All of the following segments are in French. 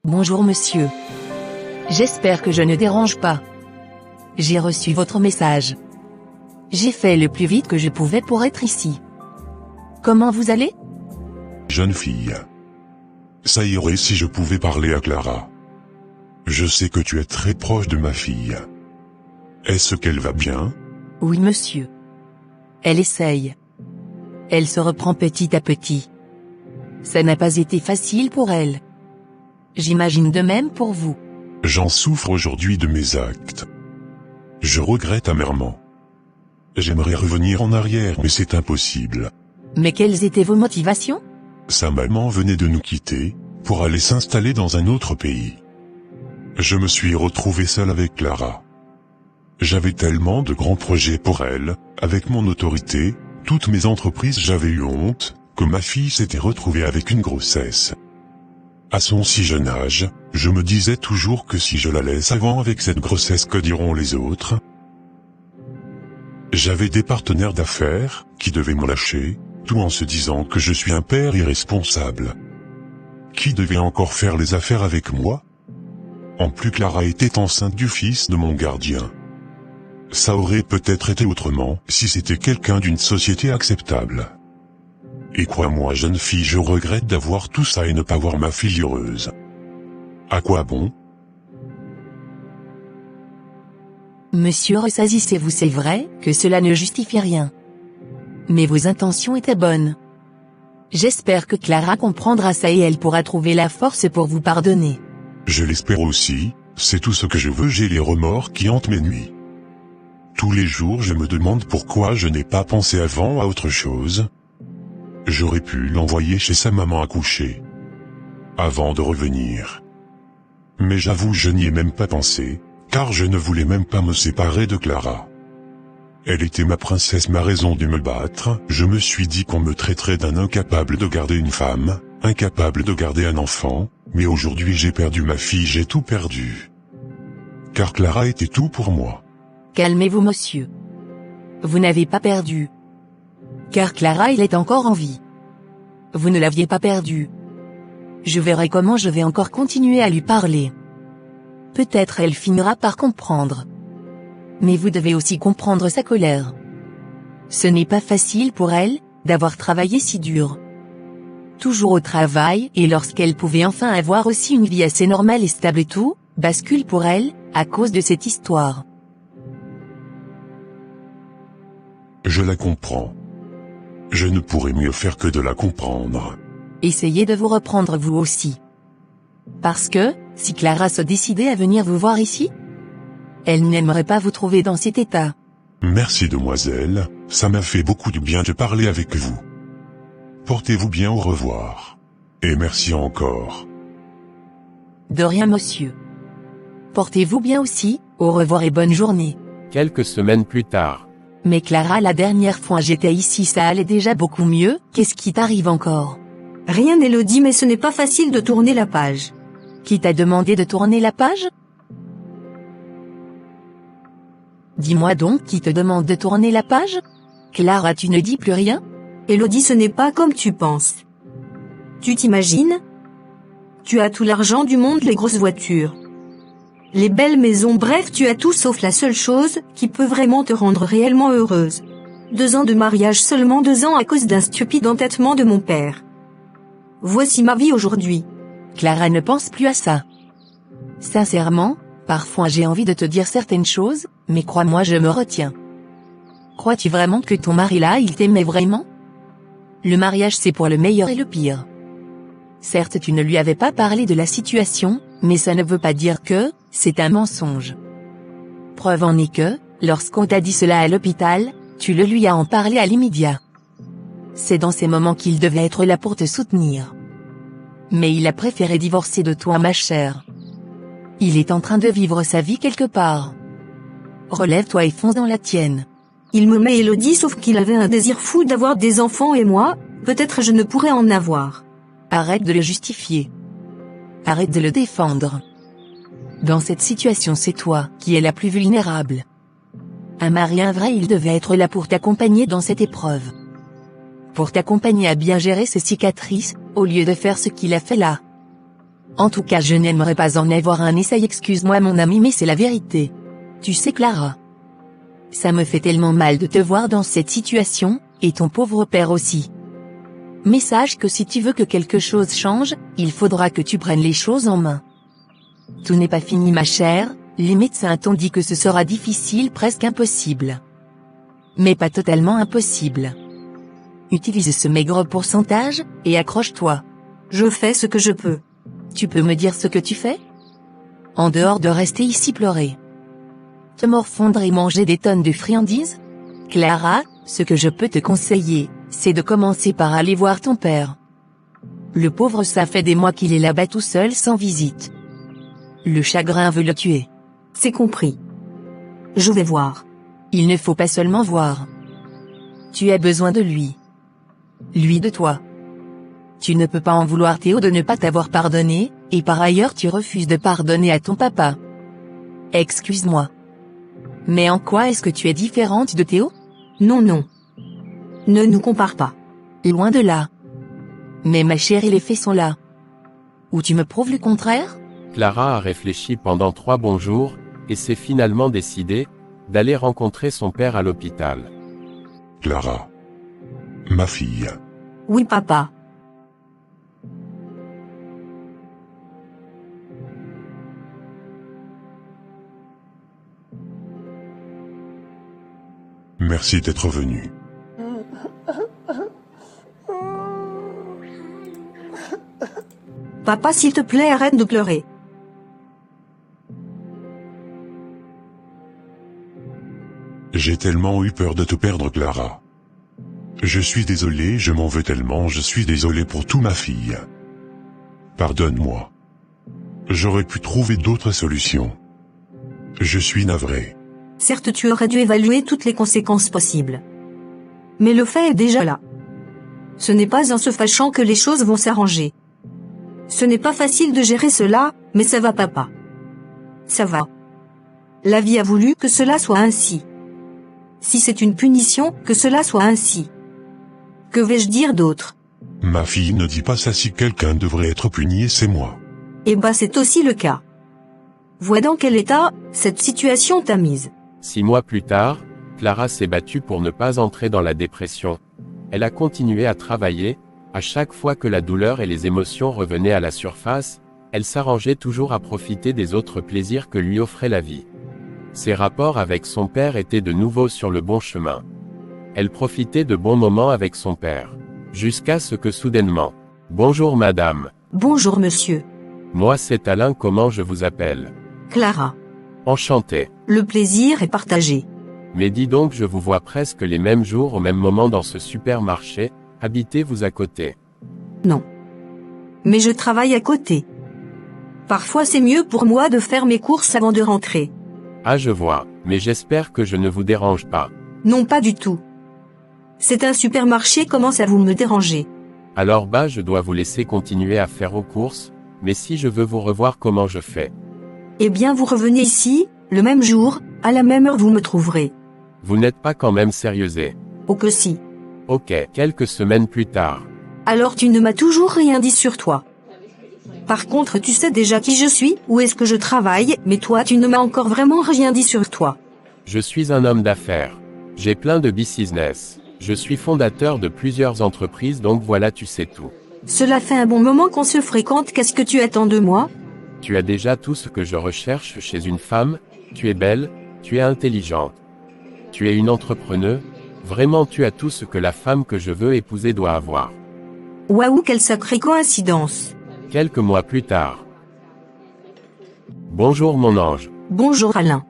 Bonjour monsieur. J'espère que je ne dérange pas. J'ai reçu votre message. J'ai fait le plus vite que je pouvais pour être ici. Comment vous allez? Jeune fille. Ça irait si je pouvais parler à Clara. Je sais que tu es très proche de ma fille. Est-ce qu'elle va bien? Oui monsieur. Elle essaye. Elle se reprend petit à petit. Ça n'a pas été facile pour elle. J'imagine de même pour vous. J'en souffre aujourd'hui de mes actes. Je regrette amèrement. J'aimerais revenir en arrière mais c'est impossible. Mais quelles étaient vos motivations? Sa maman venait de nous quitter, pour aller s'installer dans un autre pays. Je me suis retrouvé seul avec Clara. J'avais tellement de grands projets pour elle, avec mon autorité, toutes mes entreprises j'avais eu honte, que ma fille s'était retrouvée avec une grossesse. À son si jeune âge, je me disais toujours que si je la laisse avant avec cette grossesse que diront les autres? J'avais des partenaires d'affaires, qui devaient me lâcher, tout en se disant que je suis un père irresponsable. Qui devait encore faire les affaires avec moi? En plus Clara était enceinte du fils de mon gardien. Ça aurait peut-être été autrement, si c'était quelqu'un d'une société acceptable. Et crois-moi jeune fille je regrette d'avoir tout ça et ne pas voir ma fille heureuse. À quoi bon? Monsieur ressaisissez-vous, c'est vrai que cela ne justifie rien. Mais vos intentions étaient bonnes. J'espère que Clara comprendra ça et elle pourra trouver la force pour vous pardonner. Je l'espère aussi, c'est tout ce que je veux, j'ai les remords qui hantent mes nuits. Tous les jours je me demande pourquoi je n'ai pas pensé avant à autre chose. J'aurais pu l'envoyer chez sa maman accoucher. Avant de revenir. Mais j'avoue je n'y ai même pas pensé, car je ne voulais même pas me séparer de Clara. Elle était ma princesse, ma raison de me battre, je me suis dit qu'on me traiterait d'un incapable de garder une femme, incapable de garder un enfant, mais aujourd'hui j'ai perdu ma fille, j'ai tout perdu. Car Clara était tout pour moi. Calmez-vous monsieur. Vous n'avez pas perdu. Car Clara elle est encore en vie. Vous ne l'aviez pas perdue. Je verrai comment je vais encore continuer à lui parler. Peut-être elle finira par comprendre. Mais vous devez aussi comprendre sa colère. Ce n'est pas facile pour elle, d'avoir travaillé si dur. Toujours au travail, et lorsqu'elle pouvait enfin avoir aussi une vie assez normale et stable, tout bascule pour elle, à cause de cette histoire. Je la comprends. Je ne pourrais mieux faire que de la comprendre. Essayez de vous reprendre vous aussi. Parce que, si Clara se décidait à venir vous voir ici, elle n'aimerait pas vous trouver dans cet état. Merci demoiselle, ça m'a fait beaucoup de bien de parler avec vous. Portez-vous bien, au revoir. Et merci encore. De rien monsieur. Portez-vous bien aussi, au revoir et bonne journée. Quelques semaines plus tard. Mais Clara, la dernière fois j'étais ici ça allait déjà beaucoup mieux, qu'est-ce qui t'arrive encore? Rien Élodie, mais ce n'est pas facile de tourner la page. Qui t'a demandé de tourner la page? Dis-moi donc qui te demande de tourner la page? Clara, tu ne dis plus rien? Élodie, ce n'est pas comme tu penses. Tu t'imagines? Tu as tout l'argent du monde, les grosses voitures, les belles maisons, bref tu as tout sauf la seule chose qui peut vraiment te rendre réellement heureuse. 2 ans de mariage, seulement 2 ans à cause d'un stupide entêtement de mon père. Voici ma vie aujourd'hui. Clara ne pense plus à ça. Sincèrement, parfois j'ai envie de te dire certaines choses, mais crois-moi je me retiens. Crois-tu vraiment que ton mari là il t'aimait vraiment? Le mariage c'est pour le meilleur et le pire. Certes tu ne lui avais pas parlé de la situation, mais ça ne veut pas dire que, c'est un mensonge. Preuve en est que, lorsqu'on t'a dit cela à l'hôpital, tu le lui as en parlé à l'immédiat. C'est dans ces moments qu'il devait être là pour te soutenir. Mais il a préféré divorcer de toi ma chère. Il est en train de vivre sa vie quelque part. Relève-toi et fonce dans la tienne. Il me met Élodie, sauf qu'il avait un désir fou d'avoir des enfants et moi, peut-être je ne pourrais en avoir. Arrête de le justifier. Arrête de le défendre. Dans cette situation c'est toi qui es la plus vulnérable. Un mari vrai il devait être là pour t'accompagner dans cette épreuve. Pour t'accompagner à bien gérer ses cicatrices, au lieu de faire ce qu'il a fait là. En tout cas je n'aimerais pas en avoir un essai, excuse-moi mon ami mais c'est la vérité. Tu sais Clara, ça me fait tellement mal de te voir dans cette situation, et ton pauvre père aussi. Mais sache que si tu veux que quelque chose change, il faudra que tu prennes les choses en main. Tout n'est pas fini ma chère, les médecins t'ont dit que ce sera difficile, presque impossible. Mais pas totalement impossible. Utilise ce maigre pourcentage, et accroche-toi. Je fais ce que je peux. Tu peux me dire ce que tu fais? En dehors de rester ici pleurer. Te morfondre et manger des tonnes de friandises? Clara, ce que je peux te conseiller, c'est de commencer par aller voir ton père. Le pauvre, ça fait des mois qu'il est là-bas tout seul sans visite. Le chagrin veut le tuer. C'est compris. Je vais voir. Il ne faut pas seulement voir. Tu as besoin de lui. Lui de toi. Tu ne peux pas en vouloir Théo de ne pas t'avoir pardonné, et par ailleurs tu refuses de pardonner à ton papa. Excuse-moi. Mais en quoi est-ce que tu es différente de Théo? Non. Ne nous compare pas. Loin de là. Mais ma chérie, les faits sont là. Ou tu me prouves le contraire? Clara a réfléchi pendant 3 bons jours, et s'est finalement décidée d'aller rencontrer son père à l'hôpital. Clara. Ma fille. Oui papa. Merci d'être venu. Papa s'il te plaît arrête de pleurer. J'ai tellement eu peur de te perdre Clara. Je suis désolé, je m'en veux tellement, je suis désolé pour tout ma fille. Pardonne-moi. J'aurais pu trouver d'autres solutions. Je suis navré. Certes tu aurais dû évaluer toutes les conséquences possibles. Mais le fait est déjà là. Ce n'est pas en se fâchant que les choses vont s'arranger. Ce n'est pas facile de gérer cela, mais ça va papa. Ça va. La vie a voulu que cela soit ainsi. Si c'est une punition, que cela soit ainsi. Que vais-je dire d'autre? Ma fille ne dit pas ça, si quelqu'un devrait être puni, c'est moi. Eh ben c'est aussi le cas. Vois dans quel état cette situation t'a mise. 6 mois plus tard, Clara s'est battue pour ne pas entrer dans la dépression. Elle a continué à travailler, à chaque fois que la douleur et les émotions revenaient à la surface, elle s'arrangeait toujours à profiter des autres plaisirs que lui offrait la vie. Ses rapports avec son père étaient de nouveau sur le bon chemin. Elle profitait de bons moments avec son père. Jusqu'à ce que soudainement. Bonjour madame. Bonjour monsieur. Moi c'est Alain, comment je vous appelle? Clara. Enchanté. Le plaisir est partagé. Mais dis donc, je vous vois presque les mêmes jours au même moment dans ce supermarché, habitez-vous à côté? Non. Mais je travaille à côté. Parfois c'est mieux pour moi de faire mes courses avant de rentrer. Ah je vois, mais j'espère que je ne vous dérange pas. Non pas du tout. C'est un supermarché, commence à vous me déranger. Alors bah je dois vous laisser continuer à faire vos courses, mais si je veux vous revoir comment je fais? Eh bien vous revenez ici, le même jour, à la même heure vous me trouverez. Vous n'êtes pas quand même sérieusé? Oh que si. Ok, quelques semaines plus tard. Alors tu ne m'as toujours rien dit sur toi. Par contre tu sais déjà qui je suis, où est-ce que je travaille, mais toi tu ne m'as encore vraiment rien dit sur toi. Je suis un homme d'affaires. J'ai plein de business. Je suis fondateur de plusieurs entreprises, donc voilà, tu sais tout. Cela fait un bon moment qu'on se fréquente, qu'est-ce que tu attends de moi? Tu as déjà tout ce que je recherche chez une femme, tu es belle, tu es intelligente. Tu es une entrepreneuse, vraiment tu as tout ce que la femme que je veux épouser doit avoir. Waouh, quelle sacrée coïncidence. Quelques mois plus tard. Bonjour mon ange. Bonjour Alain.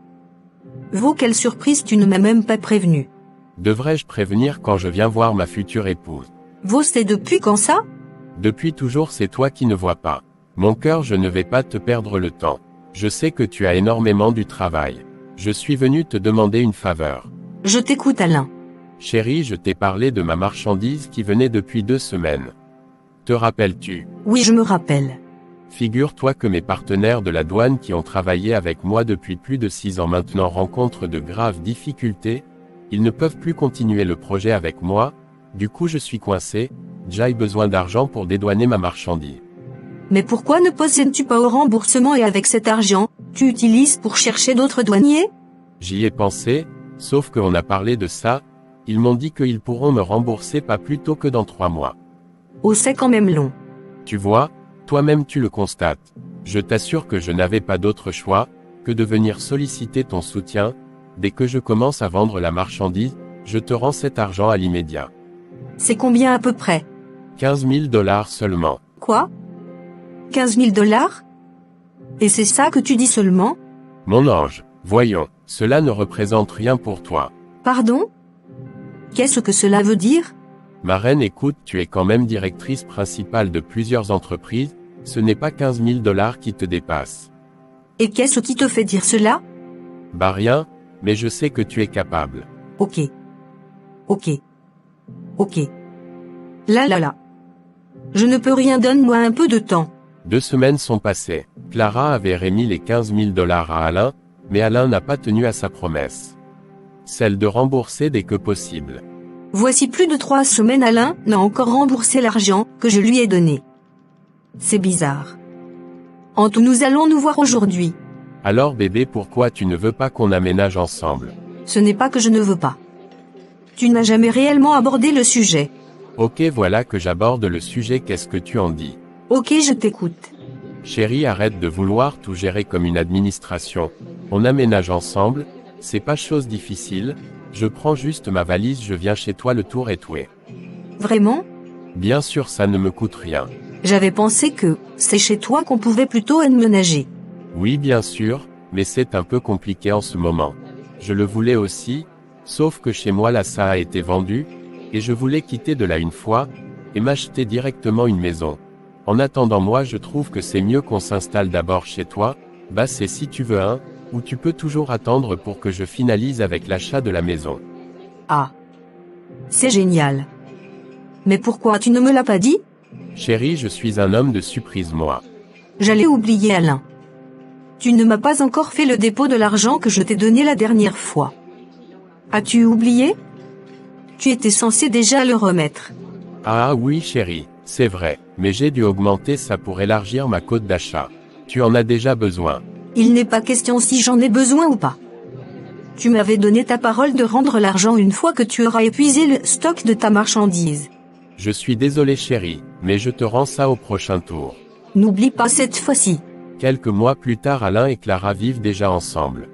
Vous, quelle surprise, tu ne m'as même pas prévenu. Devrais-je prévenir quand je viens voir ma future épouse? Vous, c'est depuis quand ça? Depuis toujours, c'est toi qui ne vois pas. Mon cœur, je ne vais pas te perdre le temps. Je sais que tu as énormément du travail. Je suis venu te demander une faveur. Je t'écoute Alain. Chérie, je t'ai parlé de ma marchandise qui venait depuis 2 semaines. Te rappelles-tu? Oui, je me rappelle. Figure-toi que mes partenaires de la douane qui ont travaillé avec moi depuis plus de 6 ans maintenant rencontrent de graves difficultés. Ils ne peuvent plus continuer le projet avec moi, du coup je suis coincé, j'ai besoin d'argent pour dédouaner ma marchandise. Mais pourquoi ne procèdes-tu pas au remboursement et avec cet argent, tu utilises pour chercher d'autres douaniers? J'y ai pensé, sauf qu'on a parlé de ça, ils m'ont dit qu'ils pourront me rembourser pas plus tôt que dans 3 mois. Oh, c'est quand même long. Tu vois, toi-même tu le constates. Je t'assure que je n'avais pas d'autre choix, que de venir solliciter ton soutien. Dès que je commence à vendre la marchandise, je te rends cet argent à l'immédiat. C'est combien à peu près? 15 000 $ seulement. Quoi? 15 000 $? Et c'est ça que tu dis seulement? Mon ange, voyons, cela ne représente rien pour toi. Pardon? Qu'est-ce que cela veut dire? Ma reine, écoute, tu es quand même directrice principale de plusieurs entreprises, ce n'est pas 15 000 $ qui te dépassent. Et qu'est-ce qui te fait dire cela? Bah rien, mais je sais que tu es capable. Ok. Ok. Ok. Là. Je ne peux rien, donne-moi un peu de temps. 2 semaines sont passées. Clara avait remis les 15 000 $ à Alain, mais Alain n'a pas tenu à sa promesse. Celle de rembourser dès que possible. Voici plus de 3 semaines, Alain n'a encore remboursé l'argent que je lui ai donné. C'est bizarre. En tout, nous allons nous voir aujourd'hui. Alors bébé, pourquoi tu ne veux pas qu'on aménage ensemble? Ce n'est pas que je ne veux pas. Tu n'as jamais réellement abordé le sujet. Ok, voilà que j'aborde le sujet, qu'est-ce que tu en dis? Ok, je t'écoute. Chérie, arrête de vouloir tout gérer comme une administration. On aménage ensemble, c'est pas chose difficile, je prends juste ma valise, je viens chez toi, le tour est joué. Vraiment? Bien sûr, ça ne me coûte rien. J'avais pensé que c'est chez toi qu'on pouvait plutôt aménager. Oui, bien sûr, mais c'est un peu compliqué en ce moment. Je le voulais aussi, sauf que chez moi là ça a été vendu, et je voulais quitter de là une fois, et m'acheter directement une maison. En attendant, moi je trouve que c'est mieux qu'on s'installe d'abord chez toi, bah c'est si tu veux ou tu peux toujours attendre pour que je finalise avec l'achat de la maison. Ah. C'est génial. Mais pourquoi tu ne me l'as pas dit? Chérie, je suis un homme de surprise moi. J'allais oublier, Alain. Tu ne m'as pas encore fait le dépôt de l'argent que je t'ai donné la dernière fois. As-tu oublié? Tu étais censé déjà le remettre. Ah oui chérie, c'est vrai, mais j'ai dû augmenter ça pour élargir ma cote d'achat. Tu en as déjà besoin. Il n'est pas question si j'en ai besoin ou pas. Tu m'avais donné ta parole de rendre l'argent une fois que tu auras épuisé le stock de ta marchandise. Je suis désolé chérie, mais je te rends ça au prochain tour. N'oublie pas cette fois-ci. Quelques mois plus tard, Alain et Clara vivent déjà ensemble.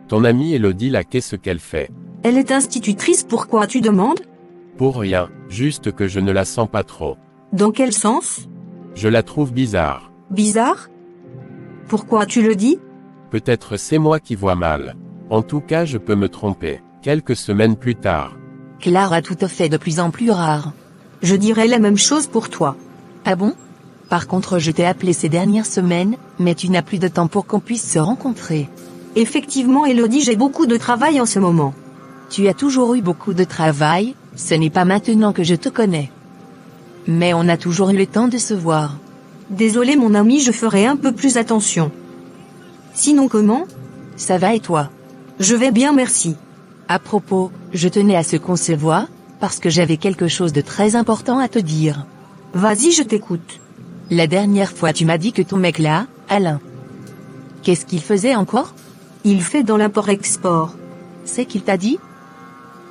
Ton amie Elodie là, qu'est-ce qu'elle fait? Elle est institutrice, pourquoi tu demandes? Pour rien, juste que je ne la sens pas trop. Dans quel sens? Je la trouve bizarre. Bizarre? Pourquoi tu le dis? Peut-être c'est moi qui vois mal. En tout cas, je peux me tromper. Quelques semaines plus tard. Clara, tout à fait de plus en plus rare. Je dirais la même chose pour toi. Ah bon? Par contre, je t'ai appelé ces dernières semaines, mais tu n'as plus de temps pour qu'on puisse se rencontrer. Effectivement, Elodie, j'ai beaucoup de travail en ce moment. Tu as toujours eu beaucoup de travail, ce n'est pas maintenant que je te connais. Mais on a toujours eu le temps de se voir. Désolé mon ami, je ferai un peu plus attention. Sinon comment? Ça va et toi? Je vais bien, merci. À propos, je tenais à ce qu'on se voie, parce que j'avais quelque chose de très important à te dire. Vas-y, je t'écoute. La dernière fois tu m'as dit que ton mec là, Alain. Qu'est-ce qu'il faisait encore? Il fait dans l'import-export. C'est qu'il t'a dit?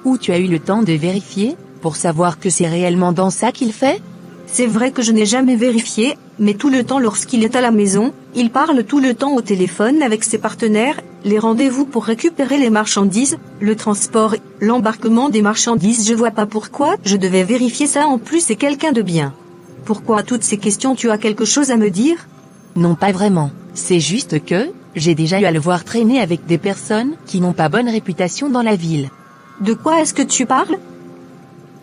Ou tu as eu le temps de vérifier, pour savoir que c'est réellement dans ça qu'il fait? C'est vrai que je n'ai jamais vérifié, mais tout le temps lorsqu'il est à la maison, il parle tout le temps au téléphone avec ses partenaires, les rendez-vous pour récupérer les marchandises, le transport, l'embarquement des marchandises. Je vois pas pourquoi je devais vérifier ça, en plus c'est quelqu'un de bien. Pourquoi toutes ces questions? Tu as quelque chose à me dire? Non, pas vraiment. C'est juste que, j'ai déjà eu à le voir traîner avec des personnes qui n'ont pas bonne réputation dans la ville. De quoi est-ce que tu parles?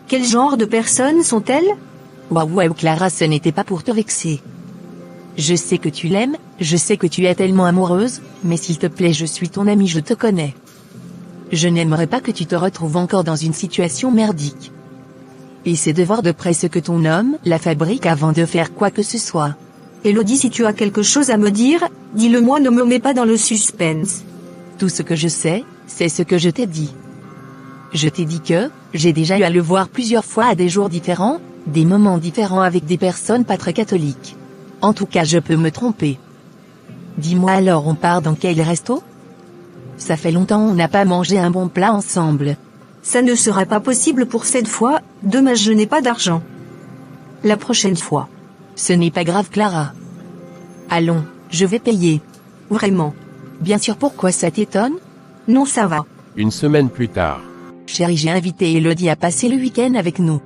Quel genre de personnes sont-elles? Waouh Clara, ce n'était pas pour te vexer. Je sais que tu l'aimes, je sais que tu es tellement amoureuse, mais s'il te plaît, je suis ton amie, je te connais. Je n'aimerais pas que tu te retrouves encore dans une situation merdique. Essaie de voir de près ce que ton homme la fabrique avant de faire quoi que ce soit. Elodie, si tu as quelque chose à me dire, dis-le-moi, ne me mets pas dans le suspense. Tout ce que je sais, c'est ce que je t'ai dit. Je t'ai dit que, j'ai déjà eu à le voir plusieurs fois à des jours différents, des moments différents avec des personnes pas très catholiques. En tout cas je peux me tromper. Dis-moi alors on part dans quel resto? Ça fait longtemps on n'a pas mangé un bon plat ensemble. Ça ne sera pas possible pour cette fois, dommage je n'ai pas d'argent. La prochaine fois. Ce n'est pas grave Clara. Allons, je vais payer. Vraiment. Bien sûr pourquoi ça t'étonne? Non ça va. Une semaine plus tard. Chérie j'ai invité Elodie à passer le week-end avec nous.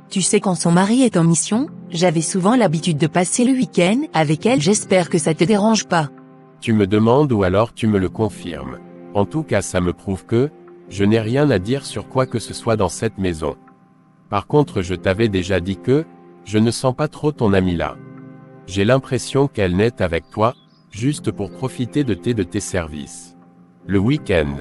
Tu sais quand son mari est en mission, j'avais souvent l'habitude de passer le week-end avec elle, j'espère que ça te dérange pas. Tu me demandes ou alors tu me le confirmes. En tout cas ça me prouve que, je n'ai rien à dire sur quoi que ce soit dans cette maison. Par contre je t'avais déjà dit que, je ne sens pas trop ton amie là. J'ai l'impression qu'elle n'est avec toi, juste pour profiter de tes services. Le week-end.